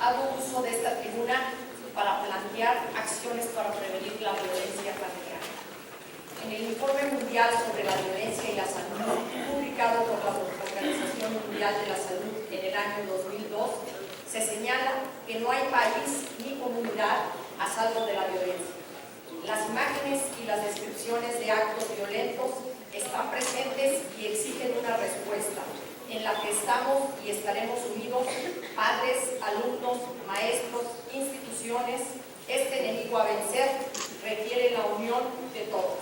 hago uso de esta tribuna para plantear acciones para prevenir la violencia familiar. En el Informe Mundial sobre la Violencia y la Salud, publicado por la Organización Mundial de la Salud en el año 2002, se señala que no hay país ni comunidad a salvo de la violencia. Las imágenes y las descripciones de actos violentos están presentes y exigen una respuesta en la que estamos y estaremos unidos padres, alumnos, maestros, instituciones. Este enemigo a vencer requiere la unión de todos.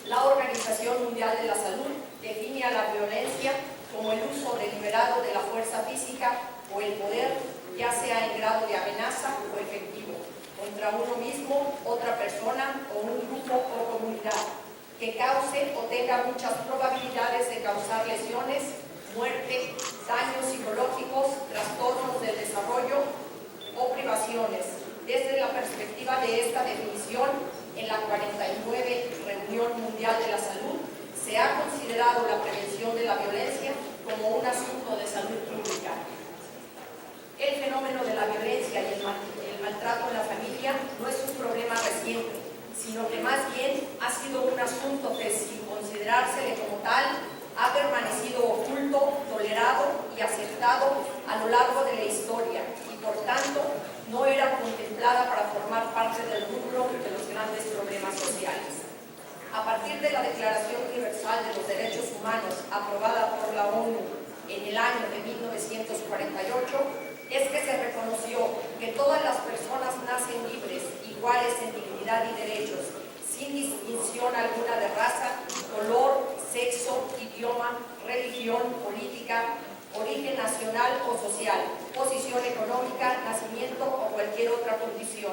La Organización Mundial de la Salud define a la violencia como el uso deliberado de la fuerza física o el poder, ya sea en grado de amenaza o efectivo, contra uno mismo, otra persona o un grupo o comunidad, que cause o tenga muchas probabilidades de causar lesiones, muerte, daños psicológicos, trastornos del desarrollo o privaciones. Desde la perspectiva de esta definición, en la 49 Reunión Mundial de la Salud, se ha considerado la prevención de la violencia como un asunto de salud pública. El fenómeno de la violencia y el maltrato en la familia no es un problema reciente, sino que más bien ha sido un asunto que, sin considerársele como tal, ha permanecido oculto, tolerado y aceptado a lo largo de la historia y, por tanto, no era contemplada para formar parte del rubro de los grandes problemas sociales. A partir de la Declaración Universal de los Derechos Humanos, aprobada por la ONU en el año de 1948, es que se reconoció que todas las personas nacen libres, iguales en dignidad y derechos, sin distinción alguna de raza, color, sexo, idioma, religión, política, origen nacional o social, posición económica, nacimiento o cualquier otra condición.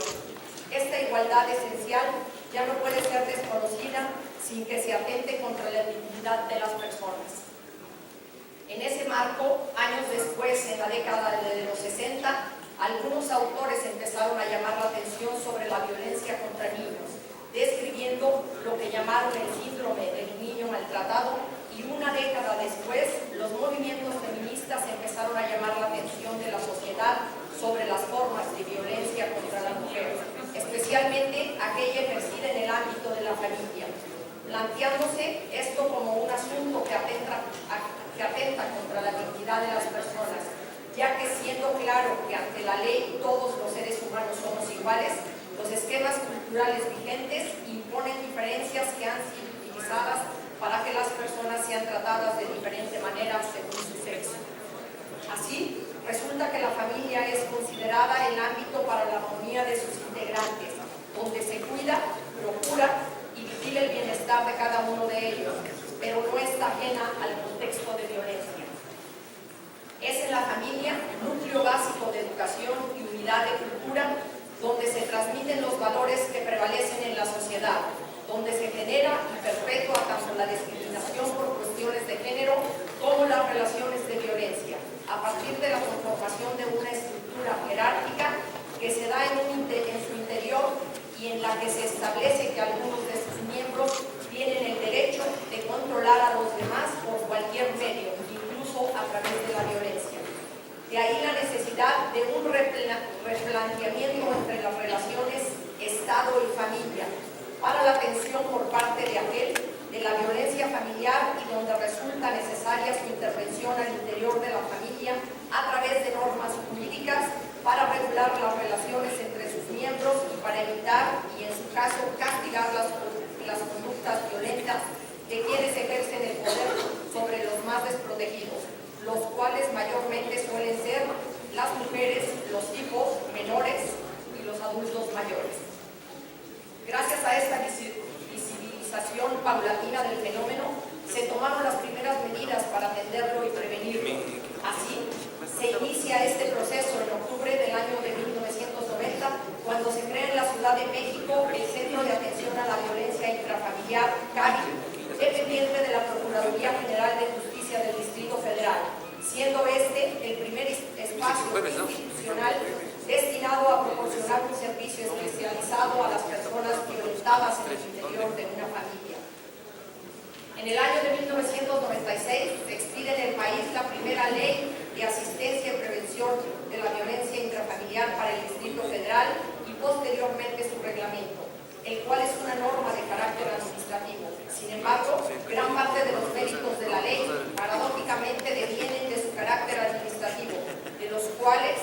Esta igualdad esencial ya no puede ser desconocida sin que se atente contra la dignidad de las personas. En ese marco, años después, en la década de los 60, algunos autores empezaron a llamar la atención sobre la violencia contra niños, describiendo lo que llamaron el síndrome del niño maltratado, y una década después, los movimientos feministas empezaron a llamar la atención de la sociedad sobre las formas de violencia contra la mujer, especialmente aquella ejercida en el ámbito de la familia, planteándose esto como un asunto que atenta contra la dignidad de las personas, ya que siendo claro que ante la ley todos los seres humanos somos iguales, los esquemas culturales vigentes imponen diferencias que han sido utilizadas para que las personas sean tratadas de diferente manera según su sexo. Así, resulta que la familia es considerada el ámbito para la armonía de sus integrantes, donde se cuida, procura y vigila el bienestar de cada uno de ellos, pero no está ajena al contexto de violencia. Es en la familia, núcleo básico de educación y unidad de cultura, donde se transmiten los valores que prevalecen en la sociedad, donde se genera y perpetúa tanto la discriminación por cuestiones de género como las relaciones de violencia, a partir de la conformación de una estructura jerárquica que se da en su interior y en la que se establece que algunos de sus miembros tienen el derecho de controlar a los demás por cualquier medio, incluso a través de la violencia. De ahí la necesidad de un replanteamiento entre las relaciones Estado y familia, para la atención por parte de aquel de la violencia familiar y donde resulta necesaria su intervención al interior de la familia a través de normas jurídicas para regular las relaciones entre sus miembros y para evitar y en su caso castigar las conductas violentas de quienes ejercen el poder sobre los más desprotegidos, los cuales mayormente suelen ser las mujeres, los hijos menores y los adultos mayores. Gracias a esta visibilización paulatina del fenómeno, se tomaron las primeras medidas para atenderlo y prevenirlo. Así, se inicia este proceso en octubre del año de 1990, cuando se crea en la Ciudad de México el Centro de Atención a la Violencia Intrafamiliar, CAVI, dependiente de la Procuraduría General de Justicia del Distrito Federal, siendo este el primer espacio institucional destinado a proporcionar un servicio especializado a las personas violentadas en el interior de una familia. En el año de 1996 se expide en el país la primera ley de asistencia y prevención de la violencia Federal y posteriormente su reglamento, el cual es una norma de carácter administrativo. Sin embargo, gran parte de los méritos de la ley paradójicamente devienen de su carácter administrativo, de los cuales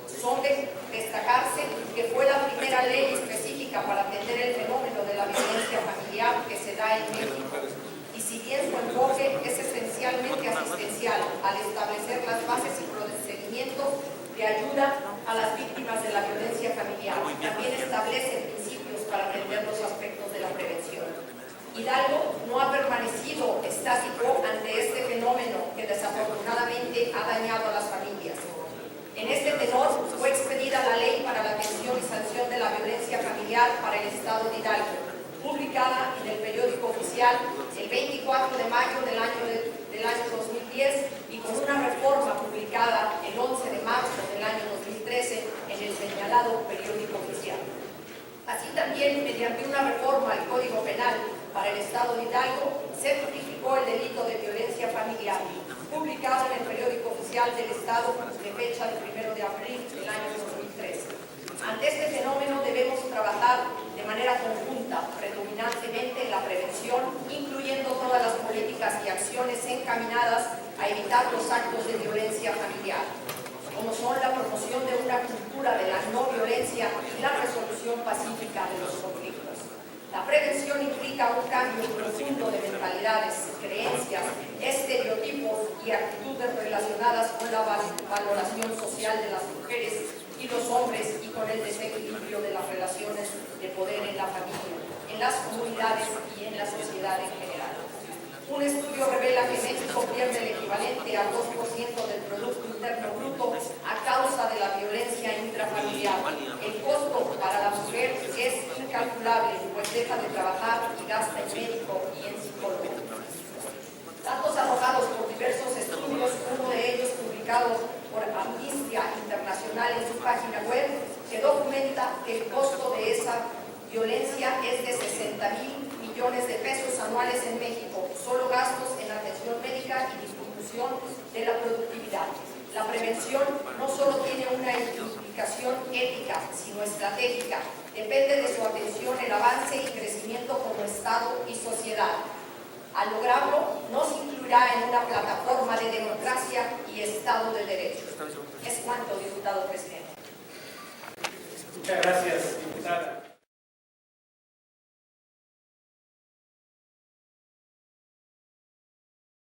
son de destacarse que fue la primera ley específica para atender el fenómeno de la violencia familiar que se da en México. Y si bien su enfoque es esencialmente asistencial al establecer las bases y procedimientos de ayuda a las víctimas de la violencia familiar, también establece principios para atender los aspectos de la prevención. Hidalgo no ha permanecido estático ante este fenómeno que desafortunadamente ha dañado a las familias. En este tenor fue expedida la Ley para la Atención y Sanción de la Violencia Familiar para el Estado de Hidalgo, publicada en el periódico oficial el 24 de mayo del año 2010 y con una reforma publicada el 11 de marzo del año 2013 en el señalado periódico oficial. Así también, mediante una reforma al Código Penal para el Estado de Hidalgo, se tipificó el delito de violencia familiar, publicado en el periódico oficial del Estado de fecha del 1 de abril del año 2013. Ante este fenómeno debemos trabajar de manera conjunta, predominantemente en la prevención, incluyendo todas las políticas y acciones encaminadas a evitar los actos de violencia familiar, como son la promoción de una cultura de la no violencia y la resolución pacífica de los conflictos. La prevención implica un cambio profundo de mentalidades, creencias, estereotipos y actitudes relacionadas con la valoración social de las mujeres y los hombres y con el desequilibrio de las relaciones de poder en la familia, en las comunidades y en la sociedad en general. Un estudio revela que México pierde el equivalente al 2% del Producto Interno Bruto a causa de la violencia intrafamiliar. El costo para la mujer es incalculable, pues deja de trabajar y gasta en médico y en psicólogo. Datos arrojados por diversos estudios, uno de ellos publicado por Amnistía Internacional en su página web, que documenta que el costo de esa violencia es de 60,000 millones de pesos anuales en México, solo gastos en atención médica y distribución de la productividad. La prevención no solo tiene una implicación ética, sino estratégica. Depende de su atención el avance y crecimiento como Estado y sociedad. Al lograrlo, nos incluirá en una plataforma de democracia y Estado de Derecho. Es cuanto, diputado presidente. Muchas gracias.